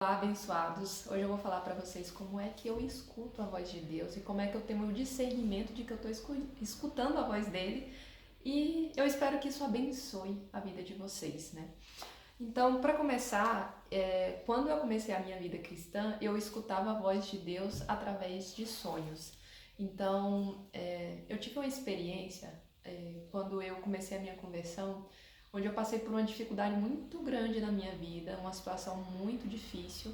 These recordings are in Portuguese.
Olá, abençoados! Hoje eu vou falar para vocês como é que eu escuto a voz de Deus e como é que eu tenho o discernimento de que eu estou escutando a voz dele, e eu espero que isso abençoe a vida de vocês, né? Então, para começar, quando eu comecei a minha vida cristã, eu escutava a voz de Deus através de sonhos. Então, eu tive uma experiência quando eu comecei a minha conversão, onde eu passei por uma dificuldade muito grande na minha vida, uma situação muito difícil,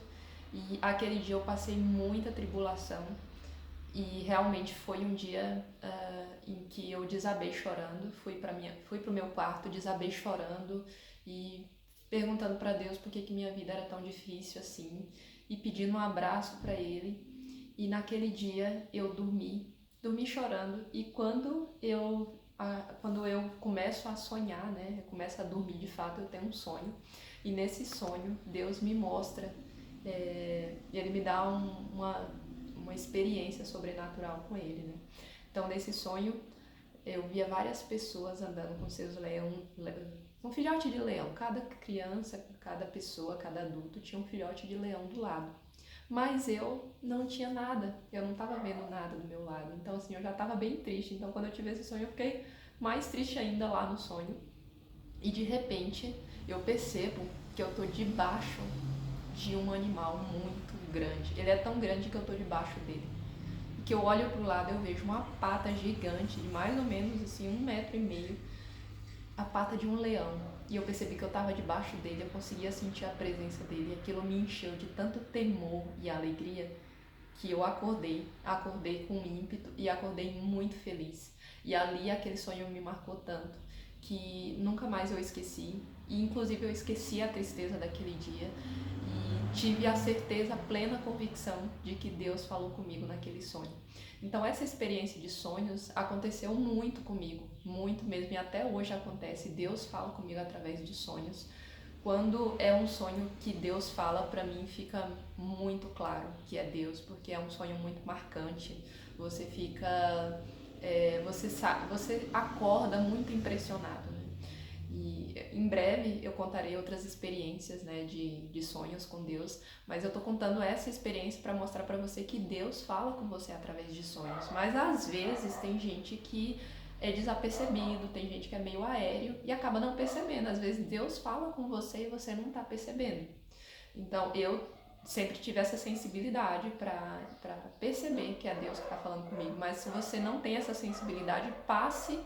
e aquele dia eu passei muita tribulação, e realmente foi um dia em que eu desabei chorando, fui pro meu quarto, desabei chorando e perguntando para Deus por que minha vida era tão difícil assim, e pedindo um abraço para Ele. E naquele dia eu dormi chorando, e quando eu começo a sonhar, né, eu começo a dormir de fato, eu tenho um sonho, e nesse sonho Deus me mostra, Ele me dá uma experiência sobrenatural com Ele, né? Então nesse sonho eu via várias pessoas andando com seus um filhote de leão. Cada criança, cada pessoa, cada adulto tinha um filhote de leão do lado. Mas eu não tinha nada, eu não estava vendo nada do meu lado. Então assim, eu já estava bem triste. Então quando eu tive esse sonho, eu fiquei mais triste ainda lá no sonho. E de repente eu percebo que eu tô debaixo de um animal muito grande. Ele é tão grande que eu tô debaixo dele. Que eu olho pro lado, eu vejo uma pata gigante, de mais ou menos assim 1,5 m, a pata de um leão. E eu percebi que eu estava debaixo dele, eu conseguia sentir a presença dele, e aquilo me encheu de tanto temor e alegria que eu acordei com ímpeto e acordei muito feliz. E ali aquele sonho me marcou tanto que nunca mais eu esqueci, e inclusive eu esqueci a tristeza daquele dia e tive a certeza, a plena convicção de que Deus falou comigo naquele sonho. Então essa experiência de sonhos aconteceu muito comigo, muito mesmo, e até hoje acontece. Deus fala comigo através de sonhos. Quando é um sonho que Deus fala, para mim fica muito claro que é Deus, porque é um sonho muito marcante. Você fica, você acorda muito impressionado, né? E em breve eu contarei outras experiências, né, de sonhos com Deus, mas eu tô contando essa experiência para mostrar para você que Deus fala com você através de sonhos. Mas às vezes tem gente que é desapercebido, tem gente que é meio aéreo e acaba não percebendo. Às vezes Deus fala com você e você não tá percebendo. Então eu sempre tive essa sensibilidade para perceber que é Deus que está falando comigo. Mas se você não tem essa sensibilidade, passe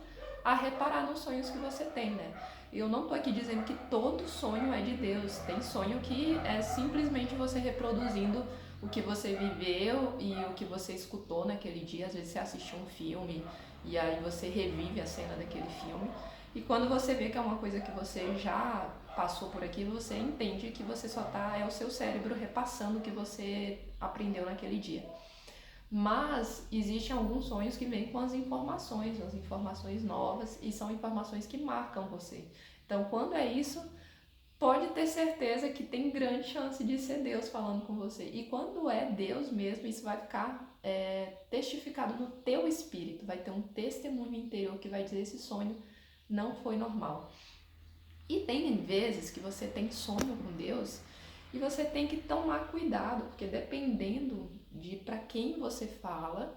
a reparar nos sonhos que você tem, né? Eu não tô aqui dizendo que todo sonho é de Deus. Tem sonho que é simplesmente você reproduzindo o que você viveu e o que você escutou naquele dia. Às vezes você assistiu um filme e aí você revive a cena daquele filme. E quando você vê que é uma coisa que você já passou por aqui, você entende que você só é o seu cérebro repassando o que você aprendeu naquele dia. Mas existem alguns sonhos que vêm com as informações novas, e são informações que marcam você. Então, quando é isso, pode ter certeza que tem grande chance de ser Deus falando com você. E quando é Deus mesmo, isso vai ficar testificado no teu espírito. Vai ter um testemunho interior que vai dizer: esse sonho não foi normal. E tem vezes que você tem sonho com Deus e você tem que tomar cuidado, porque dependendo de para quem você fala,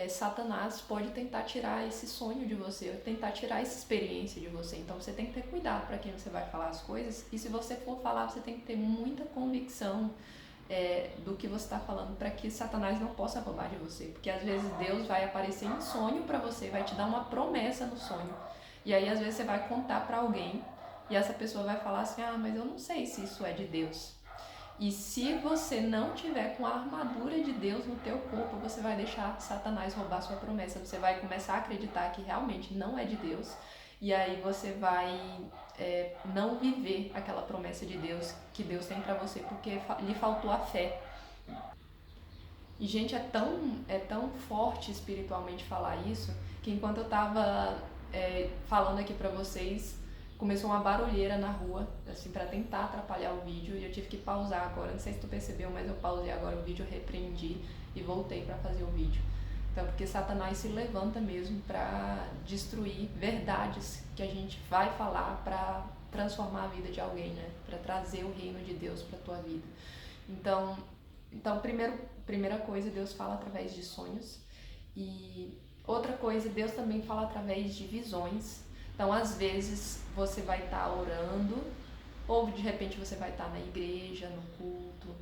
Satanás pode tentar tirar esse sonho de você, tentar tirar essa experiência de você. Então você tem que ter cuidado para quem você vai falar as coisas, e se você for falar, você tem que ter muita convicção do que você está falando, para que Satanás não possa roubar de você. Porque às vezes Deus vai aparecer em sonho para você, vai te dar uma promessa no sonho, e aí às vezes você vai contar para alguém e essa pessoa vai falar assim: ah, mas eu não sei se isso é de Deus. E se você não tiver com a armadura de Deus no teu corpo, você vai deixar Satanás roubar sua promessa. Você vai começar a acreditar que realmente não é de Deus. E aí você vai não viver aquela promessa de Deus que Deus tem pra você, porque lhe faltou a fé. E, gente, é tão forte espiritualmente falar isso, que enquanto eu tava falando aqui pra vocês, começou uma barulheira na rua, assim, pra tentar atrapalhar o vídeo, e eu tive que pausar agora. Não sei se tu percebeu, mas eu pausei agora o vídeo, repreendi e voltei pra fazer o vídeo. Então, porque Satanás se levanta mesmo pra destruir verdades que a gente vai falar pra transformar a vida de alguém, né? Pra trazer o reino de Deus pra tua vida. Então primeira coisa, Deus fala através de sonhos. E outra coisa, Deus também fala através de visões. Então, às vezes, você vai estar orando, ou de repente você vai estar na igreja, no culto,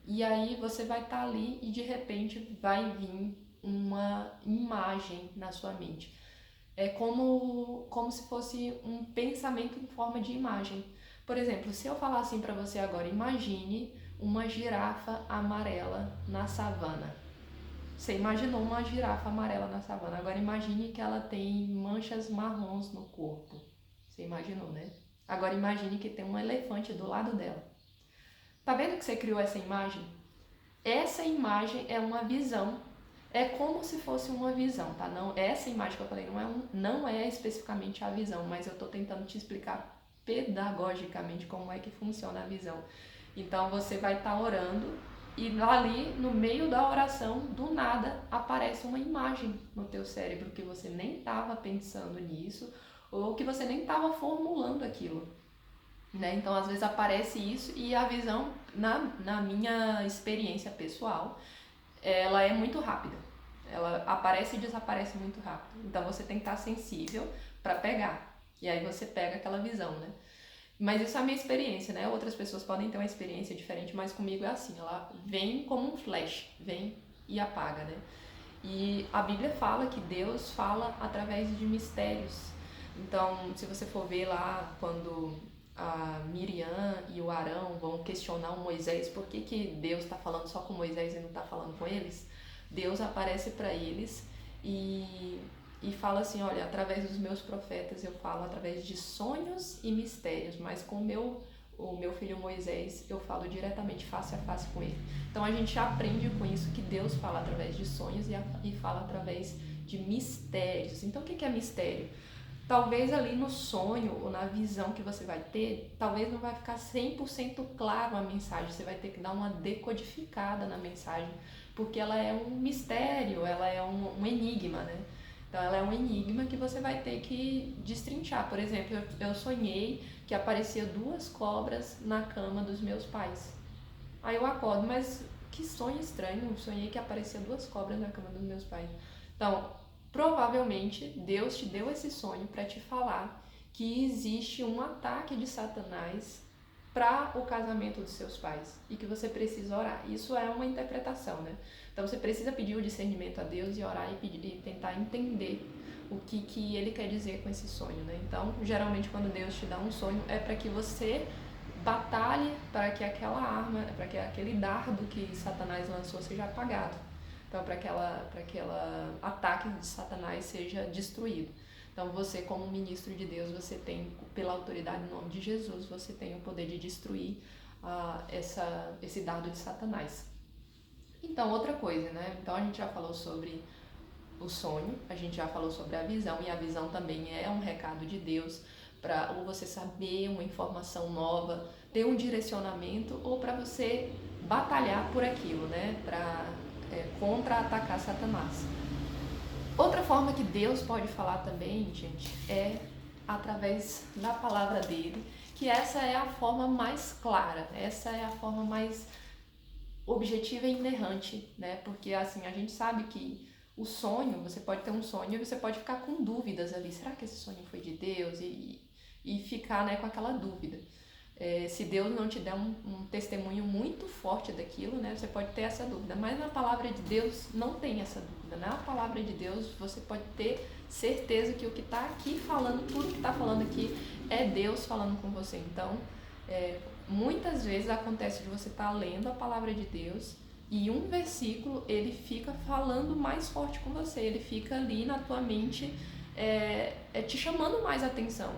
e aí você vai estar ali e de repente vai vir uma imagem na sua mente. É como se fosse um pensamento em forma de imagem. Por exemplo, se eu falar assim para você agora, imagine uma girafa amarela na savana. Você imaginou uma girafa amarela na savana. Agora imagine que ela tem manchas marrons no corpo. Você imaginou, né? Agora imagine que tem um elefante do lado dela. Tá vendo que você criou essa imagem? Essa imagem é uma visão. É como se fosse uma visão, tá? Não, essa imagem que eu falei não é especificamente a visão, mas eu tô tentando te explicar pedagogicamente como é que funciona a visão. Então você vai estar orando e ali no meio da oração, do nada, aparece uma imagem no teu cérebro que você nem estava pensando nisso ou que você nem estava formulando aquilo. Né? Então, às vezes aparece isso e a visão, na minha experiência pessoal, ela é muito rápida. Ela aparece e desaparece muito rápido. Então, você tem que estar sensível para pegar. E aí você pega aquela visão, né? Mas isso é a minha experiência, né? Outras pessoas podem ter uma experiência diferente, mas comigo é assim, ela vem como um flash, vem e apaga, né? E a Bíblia fala que Deus fala através de mistérios. Então, se você for ver lá quando a Miriam e o Arão vão questionar o Moisés, por que Deus está falando só com Moisés e não está falando com eles? Deus aparece para eles e fala assim, olha, através dos meus profetas eu falo através de sonhos e mistérios, mas com o meu filho Moisés eu falo diretamente, face a face com ele. Então a gente aprende com isso que Deus fala através de sonhos e fala através de mistérios. Então o que é mistério? Talvez ali no sonho ou na visão que você vai ter, talvez não vai ficar 100% claro a mensagem, você vai ter que dar uma decodificada na mensagem, porque ela é um mistério, ela é um enigma, né? Então ela é um enigma que você vai ter que destrinchar. Por exemplo, eu sonhei que aparecia 2 cobras na cama dos meus pais. Aí eu acordo, mas que sonho estranho, eu sonhei que aparecia 2 cobras na cama dos meus pais. Então, provavelmente Deus te deu esse sonho para te falar que existe um ataque de Satanás para o casamento dos seus pais e que você precisa orar. Isso é uma interpretação, né? Então você precisa pedir o discernimento a Deus e orar e tentar entender o que ele quer dizer com esse sonho, né? Então, geralmente quando Deus te dá um sonho é para que você batalhe para que aquela arma, para que aquele dardo que Satanás lançou seja apagado. Então, para aquela ataque de Satanás seja destruído. Então, você como ministro de Deus, você tem, pela autoridade no nome de Jesus, você tem o poder de destruir esse dardo de Satanás. Então, outra coisa, né? Então, a gente já falou sobre o sonho, a gente já falou sobre a visão, e a visão também é um recado de Deus para ou você saber uma informação nova, ter um direcionamento, ou para você batalhar por aquilo, né? Contra-atacar Satanás. Outra forma que Deus pode falar também, gente, é através da palavra dele, que essa é a forma mais clara, essa é a forma mais objetiva e inerrante, né? Porque assim, a gente sabe que o sonho, você pode ter um sonho e você pode ficar com dúvidas ali, será que esse sonho foi de Deus? E ficar, né, com aquela dúvida. Se Deus não te der um testemunho muito forte daquilo, né, você pode ter essa dúvida. Mas na palavra de Deus não tem essa dúvida. Na palavra de Deus você pode ter certeza que o que está aqui falando, tudo que está falando aqui é Deus falando com você. Então, muitas vezes acontece de você estar lendo a palavra de Deus e um versículo ele fica falando mais forte com você, ele fica ali na tua mente te chamando mais atenção.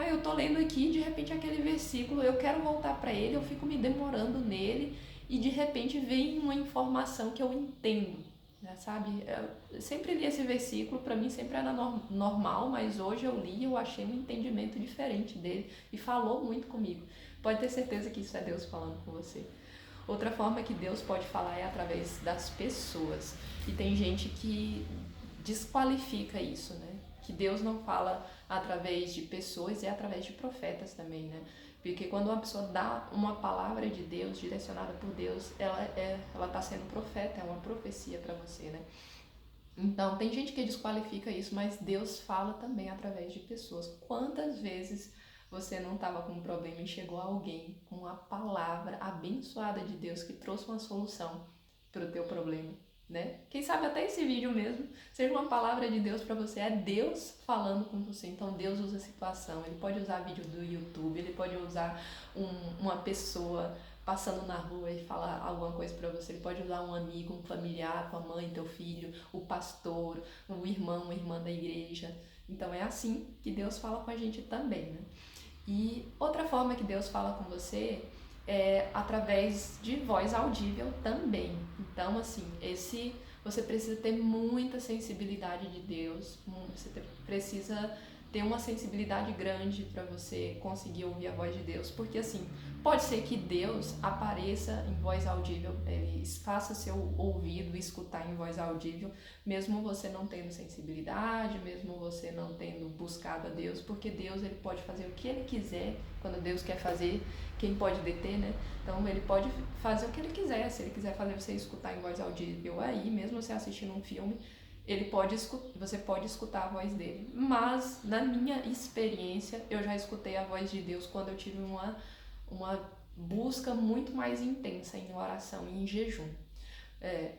Eu tô lendo aqui, de repente aquele versículo, eu quero voltar para ele, eu fico me demorando nele e de repente vem uma informação que eu entendo, né, sabe? Eu sempre li esse versículo, para mim sempre era normal, mas hoje eu li e eu achei um entendimento diferente dele e falou muito comigo. Pode ter certeza que isso é Deus falando com você. Outra forma que Deus pode falar é através das pessoas. E tem gente que desqualifica isso, né? Que Deus não fala através de pessoas e através de profetas também, né? Porque quando uma pessoa dá uma palavra de Deus, direcionada por Deus, ela tá sendo profeta, é uma profecia para você, né? Então, tem gente que desqualifica isso, mas Deus fala também através de pessoas. Quantas vezes você não estava com um problema e chegou alguém com uma palavra abençoada de Deus que trouxe uma solução para o teu problema, né? Quem sabe até esse vídeo mesmo seja uma palavra de Deus para você, é Deus falando com você. Então, Deus usa a situação, Ele pode usar vídeo do YouTube, Ele pode usar uma pessoa passando na rua e falar alguma coisa para você. Ele pode usar um amigo, um familiar, tua mãe, teu filho, o pastor, um irmão, uma irmã da igreja. Então é assim que Deus fala com a gente também, né? E outra forma que Deus fala com você é através de voz audível também. Então, assim, você precisa ter muita sensibilidade de Deus, você precisa ter uma sensibilidade grande para você conseguir ouvir a voz de Deus, porque assim, pode ser que Deus apareça em voz audível, Ele faça seu ouvido escutar em voz audível, mesmo você não tendo sensibilidade, mesmo você não tendo buscado a Deus, porque Deus ele pode fazer o que Ele quiser, quando Deus quer fazer, quem pode deter, né? Então Ele pode fazer o que Ele quiser, se Ele quiser fazer você escutar em voz audível aí, mesmo você assistindo um filme, você pode escutar a voz dele. Mas, na minha experiência, eu já escutei a voz de Deus quando eu tive uma busca muito mais intensa em oração e em jejum.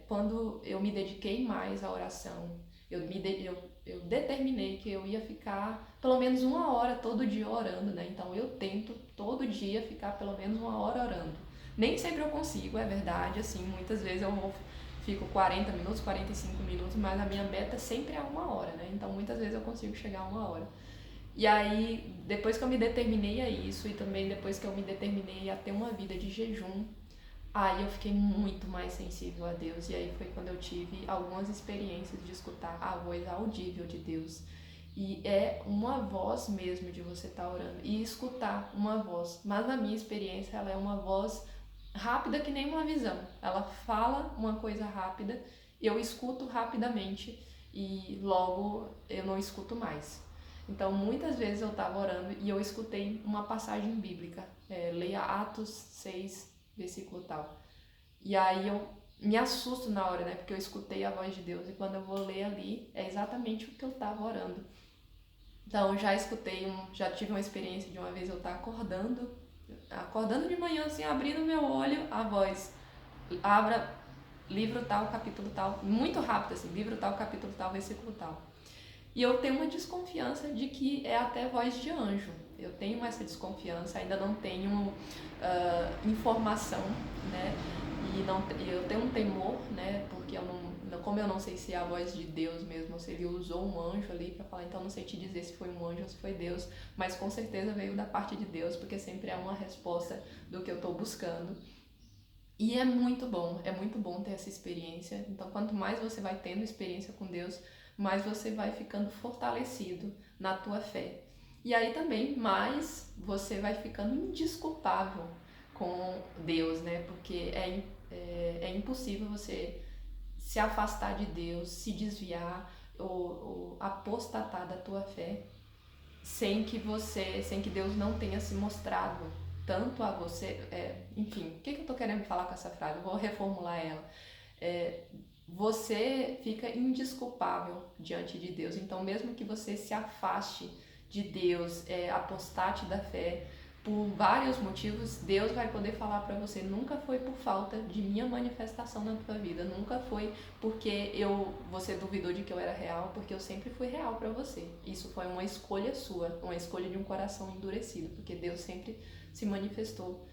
Quando eu me dediquei mais à oração, eu determinei que eu ia ficar pelo menos 1 hora todo dia orando, né? Então eu tento todo dia ficar pelo menos 1 hora orando. Nem sempre eu consigo, é verdade, assim, muitas vezes fico 40 minutos, 45 minutos, mas a minha meta sempre é 1 hora, né? Então muitas vezes eu consigo chegar a 1 hora. E aí, depois que eu me determinei a isso, e também depois que eu me determinei a ter uma vida de jejum, aí eu fiquei muito mais sensível a Deus. E aí foi quando eu tive algumas experiências de escutar a voz audível de Deus. E é uma voz mesmo de você estar orando e escutar uma voz. Mas na minha experiência, ela é uma voz rápida que nem uma visão. Ela fala uma coisa rápida, eu escuto rapidamente e logo eu não escuto mais. Então muitas vezes eu estava orando e eu escutei uma passagem bíblica, leia Atos 6, versículo tal. E aí eu me assusto na hora, né? Porque eu escutei a voz de Deus e quando eu vou ler ali é exatamente o que eu estava orando. Então eu já tive uma experiência de uma vez eu estar acordando de manhã, assim, abrindo meu olho, a voz, abra livro tal, capítulo tal, muito rápido assim, livro tal, capítulo tal, versículo tal. E eu tenho uma desconfiança de que é até voz de anjo. Eu tenho essa desconfiança, ainda não tenho informação, né? E eu tenho um temor, né? Porque como eu não sei se é a voz de Deus mesmo, ou se ele usou um anjo ali para falar, então não sei te dizer se foi um anjo ou se foi Deus, mas com certeza veio da parte de Deus, porque sempre é uma resposta do que eu estou buscando. E é muito bom ter essa experiência. Então, quanto mais você vai tendo experiência com Deus, mais você vai ficando fortalecido na tua fé. E aí também mais você vai ficando indesculpável com Deus, né? Porque é impossível você se afastar de Deus, se desviar ou apostatar da tua fé sem que Deus não tenha se mostrado tanto a você. Enfim, o que eu tô querendo falar com essa frase? Eu vou reformular ela. Você fica indesculpável diante de Deus. Então, mesmo que você se afaste de Deus, apostate da fé, por vários motivos, Deus vai poder falar para você, nunca foi por falta de minha manifestação na tua vida, nunca foi porque você duvidou de que eu era real, porque eu sempre fui real para você. Isso foi uma escolha sua, uma escolha de um coração endurecido, porque Deus sempre se manifestou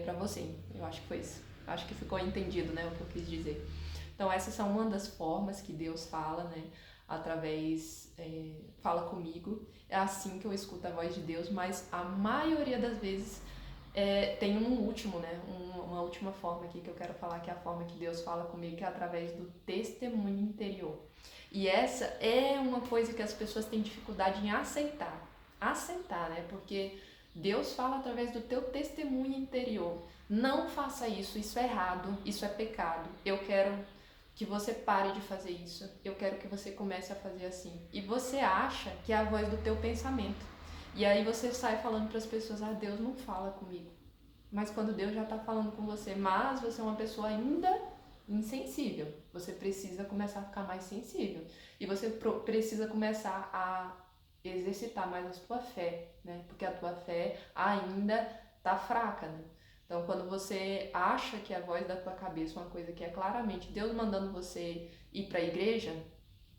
para você. Eu acho que foi isso. Acho que ficou entendido, né, o que eu quis dizer. Então essas são uma das formas que Deus fala, né, fala comigo. É assim que eu escuto a voz de Deus, mas a maioria das vezes tem um último, né, uma última forma aqui que eu quero falar, que é a forma que Deus fala comigo, que é através do testemunho interior. E essa é uma coisa que as pessoas têm dificuldade em aceitar, né, porque Deus fala através do teu testemunho interior. Não faça isso, isso é errado, isso é pecado. Eu quero que você pare de fazer isso. Eu quero que você comece a fazer assim. E você acha que é a voz do teu pensamento. E aí você sai falando para as pessoas, Deus não fala comigo. Mas quando Deus já está falando com você, mas você é uma pessoa ainda insensível, você precisa começar a ficar mais sensível. E você precisa começar a exercitar mais a sua fé, né? Porque a tua fé ainda tá fraca, né? Então, quando você acha que a voz da tua cabeça é uma coisa que é claramente Deus mandando você ir para a igreja,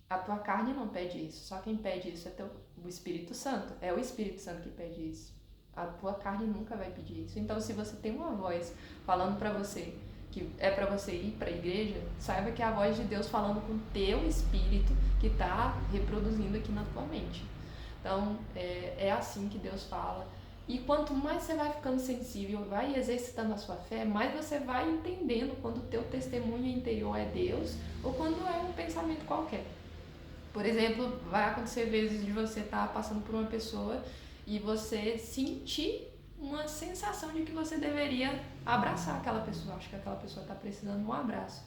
a tua carne não pede isso. Só quem pede isso é o Espírito Santo. É o Espírito Santo que pede isso. A tua carne nunca vai pedir isso. Então, se você tem uma voz falando para você que é para você ir para a igreja, saiba que é a voz de Deus falando com o teu espírito que está reproduzindo aqui na tua mente. Então, é assim que Deus fala. E quanto mais você vai ficando sensível, vai exercitando a sua fé, mais você vai entendendo quando o teu testemunho interior é Deus ou quando é um pensamento qualquer. Por exemplo, vai acontecer vezes de você estar passando por uma pessoa e você sentir uma sensação de que você deveria abraçar aquela pessoa. Acho que aquela pessoa está precisando de um abraço.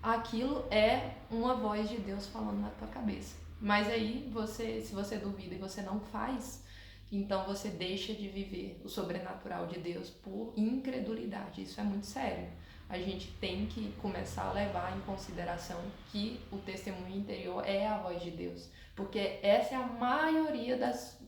Aquilo é uma voz de Deus falando na tua cabeça. Mas aí, se você duvida e você não faz, então você deixa de viver o sobrenatural de Deus por incredulidade. Isso é muito sério. A gente tem que começar a levar em consideração que o testemunho interior é a voz de Deus. Porque essa é a maioria das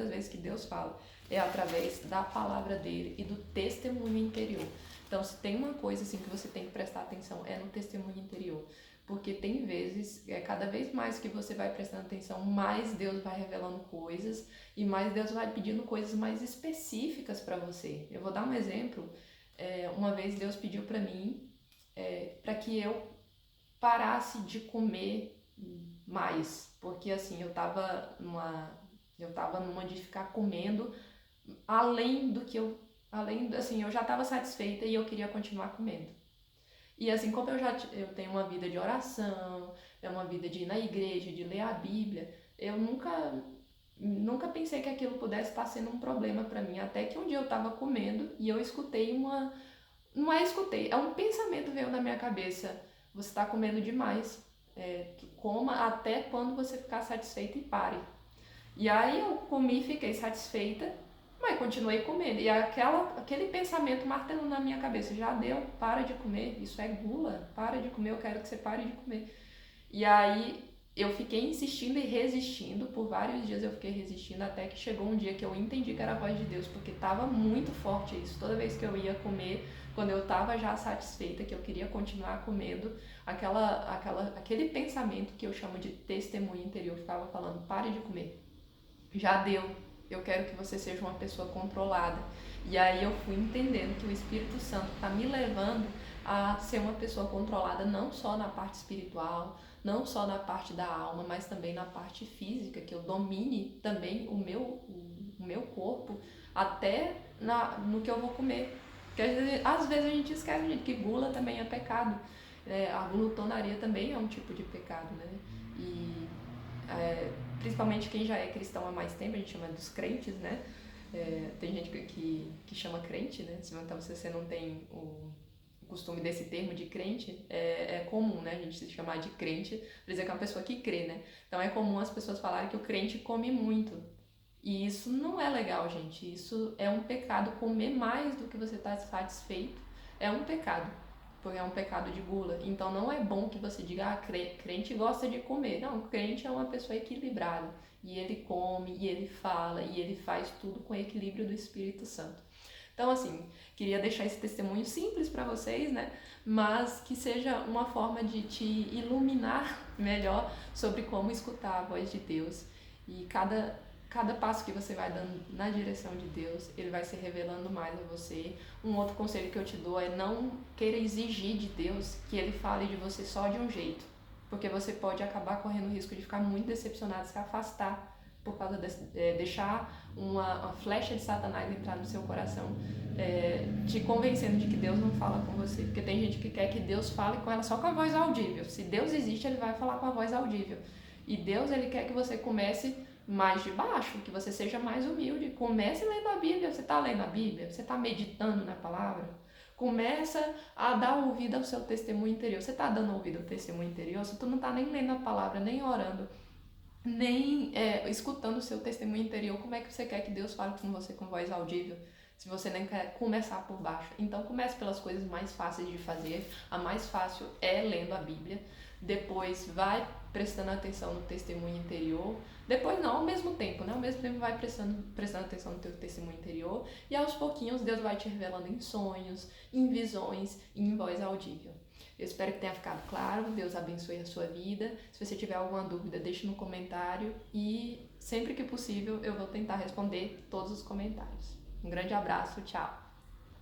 vezes que Deus fala. É através da palavra dele e do testemunho interior. Então, se tem uma coisa assim que você tem que prestar atenção, é no testemunho interior. Porque tem vezes, cada vez mais que você vai prestando atenção, mais Deus vai revelando coisas e mais Deus vai pedindo coisas mais específicas para você. Eu vou dar um exemplo. Uma vez Deus pediu para mim para que eu parasse de comer mais. Porque assim, eu tava numa de ficar comendo além do que eu já estava satisfeita e eu queria continuar comendo. E assim, como eu tenho uma vida de oração, uma vida de ir na igreja, de ler a Bíblia, eu nunca pensei que aquilo pudesse estar sendo um problema para mim, até que um dia eu estava comendo e eu escutei é um pensamento veio na minha cabeça, você está comendo demais, coma até quando você ficar satisfeita e pare. E aí eu comi, fiquei satisfeita, mas continuei comendo. E aquele pensamento martelando na minha cabeça, já deu, para de comer, isso é gula, para de comer, eu quero que você pare de comer. E aí eu fiquei insistindo e resistindo, por vários dias eu fiquei resistindo, até que chegou um dia que eu entendi que era a voz de Deus, porque estava muito forte isso. Toda vez que eu ia comer, quando eu estava já satisfeita, que eu queria continuar comendo, aquele pensamento que eu chamo de testemunho interior ficava falando, pare de comer, já deu, eu quero que você seja uma pessoa controlada. E aí eu fui entendendo que o Espírito Santo está me levando a ser uma pessoa controlada, não só na parte espiritual, não só na parte da alma, mas também na parte física, que eu domine também o meu corpo, até no que eu vou comer. Porque às vezes a gente esquece, gente, que gula também é pecado. A glutonaria também é um tipo de pecado, né? E principalmente quem já é cristão há mais tempo, a gente chama dos crentes, né? Tem gente que chama crente, né? Então, se você não tem o costume desse termo de crente, é comum, né? A gente se chamar de crente, por dizer que é uma pessoa que crê, né? Então, é comum as pessoas falarem que o crente come muito. E isso não é legal, gente. Isso é um pecado. Comer mais do que você está satisfeito é um pecado. Porque é um pecado de gula. Então não é bom que você diga, crente gosta de comer. Não, crente é uma pessoa equilibrada. E ele come, e ele fala, e ele faz tudo com o equilíbrio do Espírito Santo. Então, assim, queria deixar esse testemunho simples para vocês, né? Mas que seja uma forma de te iluminar melhor sobre como escutar a voz de Deus. E cada passo que você vai dando na direção de Deus, ele vai se revelando mais a você. Um outro conselho que eu te dou é não queira exigir de Deus que ele fale de você só de um jeito, porque você pode acabar correndo o risco de ficar muito decepcionado, se afastar por causa de deixar uma flecha de Satanás entrar no seu coração, te convencendo de que Deus não fala com você, porque tem gente que quer que Deus fale com ela só com a voz audível. Se Deus existe, ele vai falar com a voz audível. E Deus, ele quer que você comece mais de baixo, que você seja mais humilde. Comece lendo a Bíblia. Você está lendo a Bíblia? Você está meditando na palavra? Começa a dar ouvido ao seu testemunho interior. Você está dando ouvido ao testemunho interior? Se tu não está nem lendo a palavra, nem orando, nem escutando o seu testemunho interior, como é que você quer que Deus fale com você com voz audível? Se você nem quer começar por baixo. Então comece pelas coisas mais fáceis de fazer. A mais fácil é lendo a Bíblia. Depois vai prestando atenção no testemunho interior. Depois não, ao mesmo tempo, né? Ao mesmo tempo vai prestando atenção no teu testemunho interior. E aos pouquinhos Deus vai te revelando em sonhos, em visões e em voz audível. Eu espero que tenha ficado claro. Deus abençoe a sua vida. Se você tiver alguma dúvida, deixe no comentário. E sempre que possível eu vou tentar responder todos os comentários. Um grande abraço, tchau!